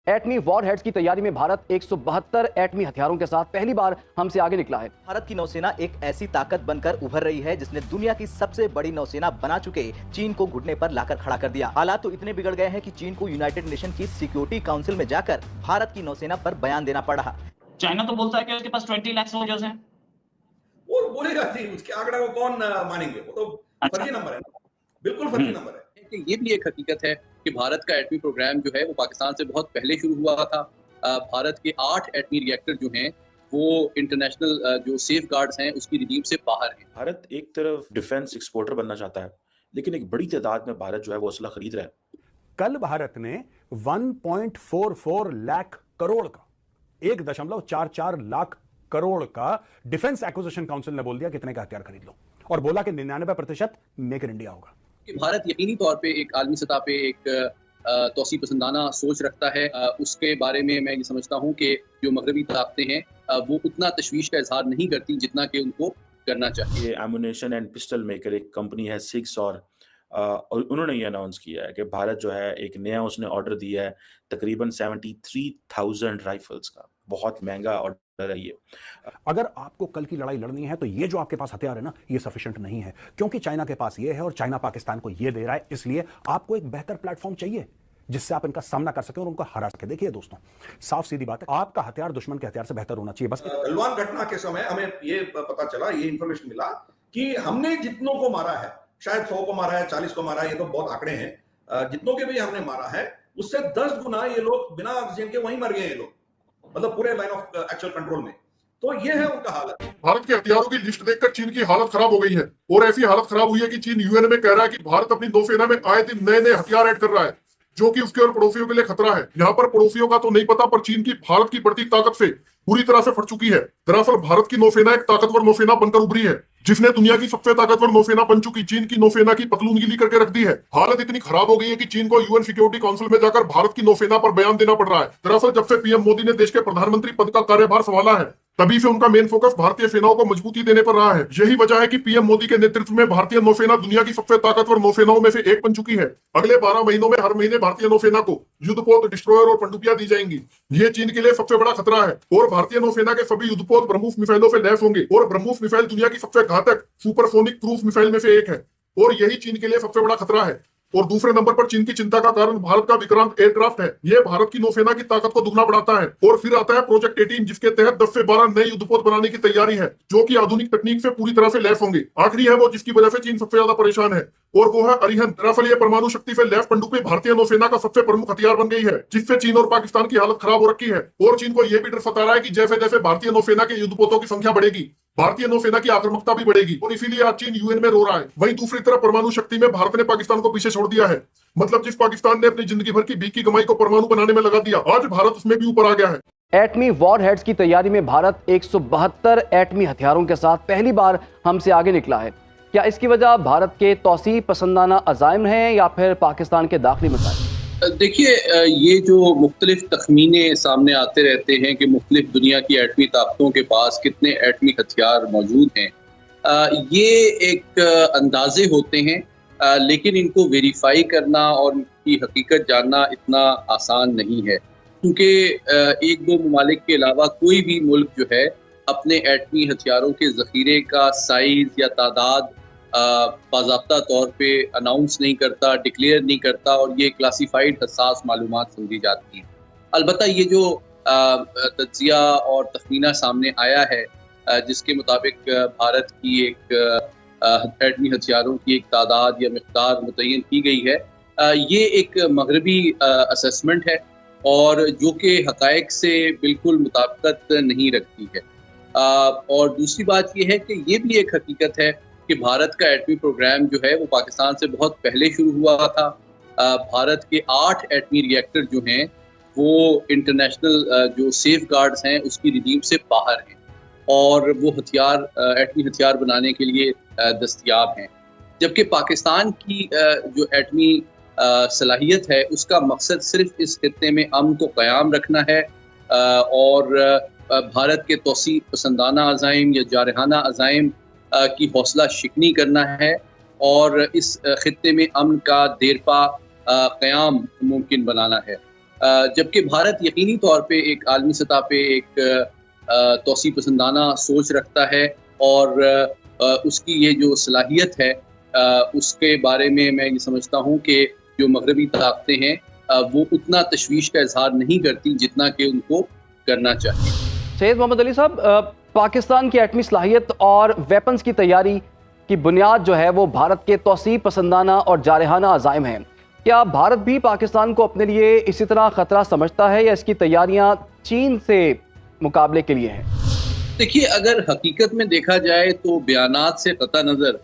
एटमी warheads की तैयारी में भारत 172 एटमी हथियारों के साथ पहली बार हमसे आगे निकला है। भारत की नौसेना एक ऐसी ताकत बनकर उभर रही है जिसने दुनिया की सबसे बड़ी नौसेना बना चुके चीन को घुटने पर लाकर खड़ा कर दिया। हालात तो इतने बिगड़ गए हैं कि चीन को यूनाइटेड नेशन की सिक्योरिटी काउंसिल में जाकर भारत की नौसेना पर बयान देना पड़ा। चाइना तो बोलता है कि उसके पास 20 लाख सोल्जर्स हैं। वो बोलेगा जी, उसके आंकड़ा को कौन मानेंगे? वो तो फर्जी नंबर है ना, बिल्कुल फर्जी नंबर है। कि ये भी एक हकीकत है कि भारत का एटमी प्रोग्राम जो है वो पाकिस्तान से बहुत पहले शुरू हुआ था। भारत के 8 एटमी रिएक्टर जो हैं वो इंटरनेशनल जो सेफ गार्ड्स हैं उसकी रिजीम से बाहर हैं। भारत एक तरफ डिफेंस एक्सपोर्टर बनना चाहता है, लेकिन एक बड़ी तादाद में भारत जो है वो असला खरीद रहा है। कल भारत ने 1.44 लाख करोड़ का 1.44 लाख करोड़ का डिफेंस एक्विजिशन काउंसिल ने बोल दिया कितने का हथियार खरीद लो, और बोला कि 99% मेक इन इंडिया होगा। कि भारत यकीनी तौर पे एक आलमी सतह पे एक तौसी पसंदाना सोच रखता है। उसके बारे में मैं ये समझता हूँ कि जो मगरबी ताकतें हैं वो उतना तशवीश का इजहार नहीं करती जितना कि उनको करना चाहिए। ये एमुनेशन एंड पिस्टल मेकर एक कंपनी है सिक्स, और उन्होंने ये अनाउंस किया है कि भारत जो है एक नया उसने ऑर्डर दिया है तकरीबन 73,000 राइफल्स का। बहुत महंगा ऑर्डर है ये। अगर आपको कल की लड़ाई लड़नी है तो ये जो आपके पास हथियार है ना, ये सफिशिएंट नहीं है, क्योंकि चाइना के पास ये है और चाइना पाकिस्तान को ये दे रहा है। इसलिए आपको एक बेहतर प्लेटफॉर्म चाहिए जिससे आप इनका सामना कर सकें और उनको हरा सके। देखिए दोस्तों, साफ सीधी बात है, आपका हथियार दुश्मन के हथियार से बेहतर होना चाहिए। बस गलवान घटना के समय हमें ये पता चला, ये इंफॉर्मेशन मिला कि हमने जितनों को मारा है, शायद 100 को मारा है, 40 को मारा है, ये तो बहुत आंकड़े हैं, जितनों के भी हमने मारा है उससे 10 गुना ये लोग बिना ऑक्सीजन के वहीं मर गए हैं। ये लोग मतलब पूरे लाइन ऑफ एक्चुअल कंट्रोल में। तो ये है उनका हालत। भारत के हथियारों की लिस्ट देखकर चीन की हालत खराब हो गई है, और ऐसी हालत खराब हुई है कि चीन यूएन में कह रहा है कि भारत अपनी नौसेना में आए दिन नए नए हथियार ऐड कर रहा है, जो कि उसके और पड़ोसियों के लिए खतरा है। यहाँ पर पड़ोसियों का तो नहीं पता, पर चीन की भारत की बढ़ती ताकत से पूरी तरह से फट चुकी है। दरअसल भारत की नौसेना एक ताकतवर नौसेना बनकर उभरी है, जिसने दुनिया की सबसे ताकतवर नौसेना बन चुकी चीन की नौसेना की पतलून गीली करके रख दी है। हालत इतनी खराब हो गई है कि चीन को यूएन सिक्योरिटी काउंसिल में जाकर भारत की नौसेना पर बयान देना पड़ रहा है। दरअसल जब से पीएम मोदी ने देश के प्रधानमंत्री पद का कार्यभार संभाला है, तभी से उनका मेन फोकस भारतीय सेनाओं को मजबूती देने पर रहा है। यही वजह है कि पीएम मोदी के नेतृत्व में भारतीय नौसेना दुनिया की सबसे ताकतवर नौसेनाओं में से एक बन चुकी है। अगले 12 महीनों में हर महीने भारतीय नौसेना को युद्धपोत, डिस्ट्रॉयर और पनडुब्बियां दी जाएंगी। ये चीन के लिए सबसे बड़ा खतरा है, और भारतीय नौसेना के सभी युद्धपोत ब्रह्मोस मिसाइलों से लैस होंगे, और ब्रह्मोस मिसाइल दुनिया की सबसे घातक सुपरसोनिक क्रूज मिसाइल में से एक है, और यही चीन के लिए सबसे बड़ा खतरा है। और दूसरे नंबर पर चीन की चिंता का कारण भारत का विक्रांत एयरक्राफ्ट है। यह भारत की नौसेना की ताकत को दुगना बढ़ाता है। और फिर आता है प्रोजेक्ट 18, जिसके तहत 10 से 12 नए युद्धपोत बनाने की तैयारी है, जो कि आधुनिक तकनीक से पूरी तरह से लैस होंगे। आखिरी है वो जिसकी वजह से चीन सबसे ज्यादा परेशान है, और वो है अरिहंत। दरअसल ये परमाणु शक्ति से लैस पनडुब्बी भारतीय नौसेना का सबसे प्रमुख हथियार बन गई है, जिससे चीन और पाकिस्तान की हालत खराब हो रखी है। और चीन को यह भी डर सता रहा है कि जैसे जैसे भारतीय नौसेना के युद्धपोतों की संख्या बढ़ेगी, भारतीय नौसेना की आक्रामकता भी बढ़ेगी, और इसीलिए आज चीन यूएन में रो रहा है। वहीं दूसरी तरफ परमाणु शक्ति में भारत ने पाकिस्तान को पीछे छोड़ दिया है। मतलब जिस पाकिस्तान ने अपनी जिंदगी भर की भीख की कमाई को परमाणु बनाने में लगा दिया, आज भारत उसमें भी ऊपर आ गया है। एटमी वॉरहेड्स की तैयारी में भारत 172 एटमी हथियारों के साथ पहली बार हमसे आगे निकला है। क्या इसकी वजह भारत के तौसी पसंदाना अज़ाइम हैं या फिर पाकिस्तान के दाखिली मसाइल? देखिए, ये जो मुख्तलिफ तखमीने सामने आते रहते हैं कि मुख्तलिफ दुनिया की एटमी ताकतों के पास कितने एटमी हथियार मौजूद हैं, ये एक अंदाजे होते हैं, लेकिन इनको वेरीफाई करना और इनकी हकीकत जानना इतना आसान नहीं है, क्योंकि एक दो ममालिक के अलावा कोई भी मुल्क जो है अपने एटमी हथियारों के ज़ख़ीरे का साइज़ या तादाद बाज़ाब्ता तौर पे अनाउंस नहीं करता, डिक्लेयर नहीं करता, और ये क्लासीफाइड हसास मालूमात समझी जाती हैं। अलबत्ता ये जो तज्ज़िया और तखमीना सामने आया है, जिसके मुताबिक भारत की एक एटमी हथियारों की एक तादाद या मिक़दार मुतय्यन की गई है, ये एक मगरबी असेसमेंट है और जो कि हक़ाइक़ से बिल्कुल मुताबिकत नहीं रखती है। और दूसरी बात ये है कि ये भी एक हकीकत है कि भारत का एटमी प्रोग्राम जो है वो पाकिस्तान से बहुत पहले शुरू हुआ था। भारत के 8 एटमी रिएक्टर जो हैं वो इंटरनेशनल जो सेफ गार्ड्स हैं उसकी रिजीम से बाहर हैं, और वो हथियार एटमी हथियार बनाने के लिए दस्तयाब हैं। जबकि पाकिस्तान की जो एटमी सलाहियत है उसका मकसद सिर्फ इस खित्ते में अमन को क़याम रखना है, और भारत के तौसी पसंदाना अज़ाइम या जारहाना अज़ाइम की हौसला शिकनी करना है, और इस खित्ते में अमन का देरपा क़याम मुमकिन बनाना है। जबकि भारत यकीनी तौर पे एक आलमी सतह पे एक तौसी पसंदाना सोच रखता है और उसकी ये जो सलाहियत है उसके बारे में मैं ये समझता हूँ कि जो मगरबी ताकतें हैं वो उतना तशवीश का इजहार नहीं करती जितना कि उनको करना चाहिए। सैयद मोहम्मद अली साहब, पाकिस्तान की एटमी सलाहियत और वेपन्स की तैयारी की बुनियाद जो है वो भारत के तौसी पसंदाना और जारहाना अज़ाइम हैं। क्या भारत भी पाकिस्तान को अपने लिए इसी तरह ख़तरा समझता है या इसकी तैयारियां चीन से मुकाबले के लिए हैं? देखिए, अगर हकीकत में देखा जाए तो बयानात से कतई नज़र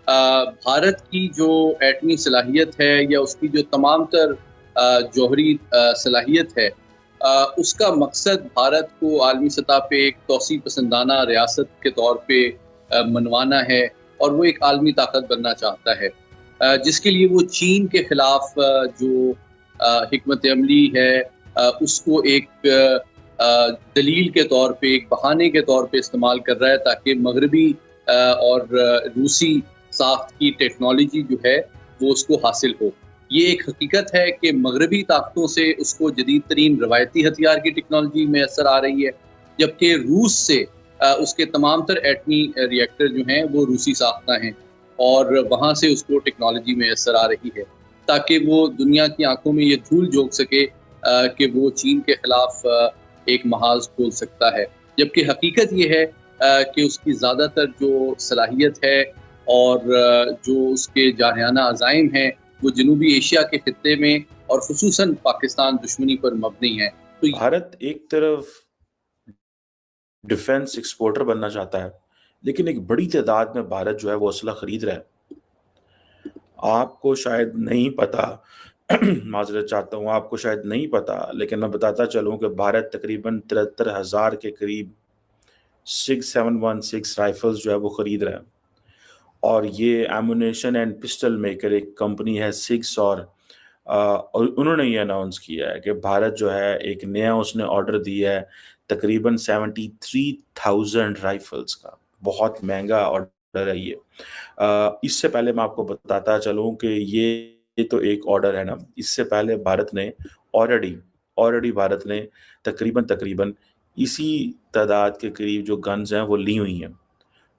भारत की जो एटमी सलाहियत है या उसकी जो तमाम तर जौहरी सलाहियत है उसका मकसद भारत को आलमी सतह पे एक तौसी पसंदाना रियासत के तौर पे मनवाना है और वो एक आलमी ताकत बनना चाहता है, जिसके लिए वो चीन के खिलाफ जो हिकमत अमली है उसको एक दलील के तौर पे, एक बहाने के तौर पे इस्तेमाल कर रहा है ताकि मगरबी और रूसी साख्त की टेक्नोलॉजी जो है वो उसको हासिल हो। ये एक हकीकत है कि मगरबी ताकतों से उसको जदीद तरीन रवायती हथियार की टेक्नोलॉजी मैसर आ रही है, जबकि रूस से उसके तमाम तर एटमी रिएक्टर जो हैं वो रूसी साख्ता हैं और वहाँ से उसको टेक्नोलॉजी मैसर आ रही है ताकि वो दुनिया की आंखों में ये धूल झोंक सके कि वो चीन के खिलाफ एक महाज खोल सकता है। जबकि हकीकत ये है कि उसकी ज़्यादातर जो सलाहियत है और जो उसके जारहाना अज़ाइम हैं वो जनूबी एशिया के खित्ते में और खुसूसन पाकिस्तान दुश्मनी पर मबनी है। तो भारत एक तरफ डिफेंस एक्सपोर्टर बनना चाहता है, लेकिन एक बड़ी तादाद में भारत जो है वो असला खरीद रहा है। आपको शायद नहीं पता माजरत चाहता हूँ, आपको शायद नहीं पता, लेकिन मैं बताता चलूँ कि भारत तकरीबन 73,000 के करीब 6716 राइफल्स जो है वो खरीद रहा है। और ये एमुनेशन एंड पिस्टल मेकर एक कंपनी है सिक्स, और उन्होंने ये अनाउंस किया है कि भारत जो है एक नया उसने ऑर्डर दिया है तकरीबन 73,000 राइफल्स का। बहुत महंगा ऑर्डर है ये। इससे पहले मैं आपको बताता चलूँ कि ये तो एक ऑर्डर है ना, इससे पहले भारत ने ऑलरेडी भारत ने तकरीबन इसी तादाद के करीब जो गन्स हैं वो ली हुई हैं।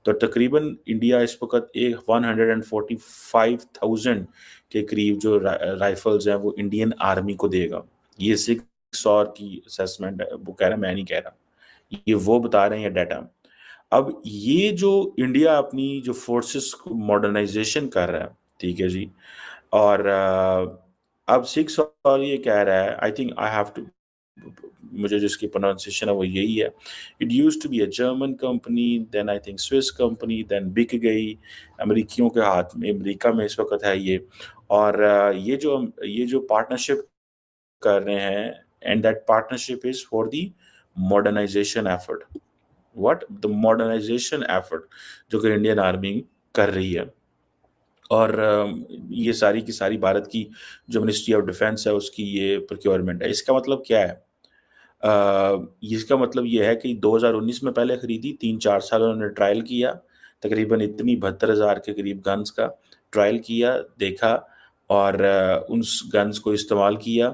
तो तकरीबन इंडिया इस वक्त एक 145,000 के करीब जो राइफल्स हैं वो इंडियन आर्मी को देगा। ये 6 की असेसमेंट है, वो कह रहा है, मैं नहीं कह रहा, ये वो बता रहे हैं डाटा। अब ये जो इंडिया अपनी जो फोर्सेस को मॉडर्नाइजेशन कर रहा है, ठीक है जी, और अब 6 और ये कह रहा है, I think I have to, मुझे जिसकी प्रोनाउंसिएशन है वो यही है, it used to be a German company, then I think Swiss company, then बिक गई अमेरिकियों के हाथ में, अमेरिका में इस वक्त है ये। और ये जो पार्टनरशिप कर रहे हैं, and that partnership is for the modernisation effort, what the modernisation effort जो कि इंडियन आर्मी कर रही है। और ये सारी की सारी भारत की जो मिनिस्ट्री ऑफ डिफेंस है उसकी ये प्रोक्योरमेंट है। इसका मतलब क्या है? इसका मतलब ये है कि 2019 में पहले खरीदी, 3-4 साल उन्होंने ट्रायल किया, तकरीबन इतनी 72,000 के करीब गन्स का ट्रायल किया, देखा, और उन गन्स को इस्तेमाल किया।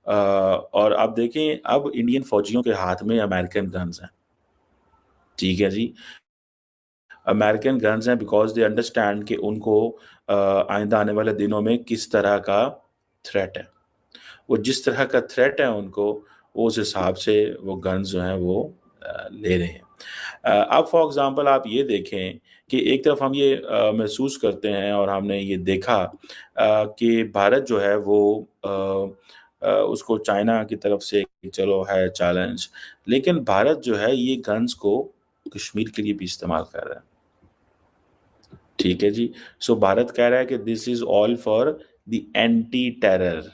और अब देखें, अब इंडियन फौजियों के हाथ में अमेरिकन गन्स हैं, ठीक है जी, अमेरिकन गन्स हैं, बिकॉज दे अंडरस्टैंड कि उनको आइंदा आने वाले दिनों में किस तरह का थ्रेट है। वो जिस तरह का थ्रेट है उनको, उस हिसाब से वो गन्स जो हैं वो ले रहे हैं। अब फॉर एग्ज़ाम्पल आप ये देखें कि एक तरफ हम ये महसूस करते हैं और हमने ये देखा कि भारत जो है वो उसको चाइना की तरफ से चलो है चैलेंज, लेकिन भारत जो है ये गन्स को कश्मीर के लिए भी इस्तेमाल कर रहा है, ठीक है जी। सो भारत कह रहा है कि this is all for the anti terror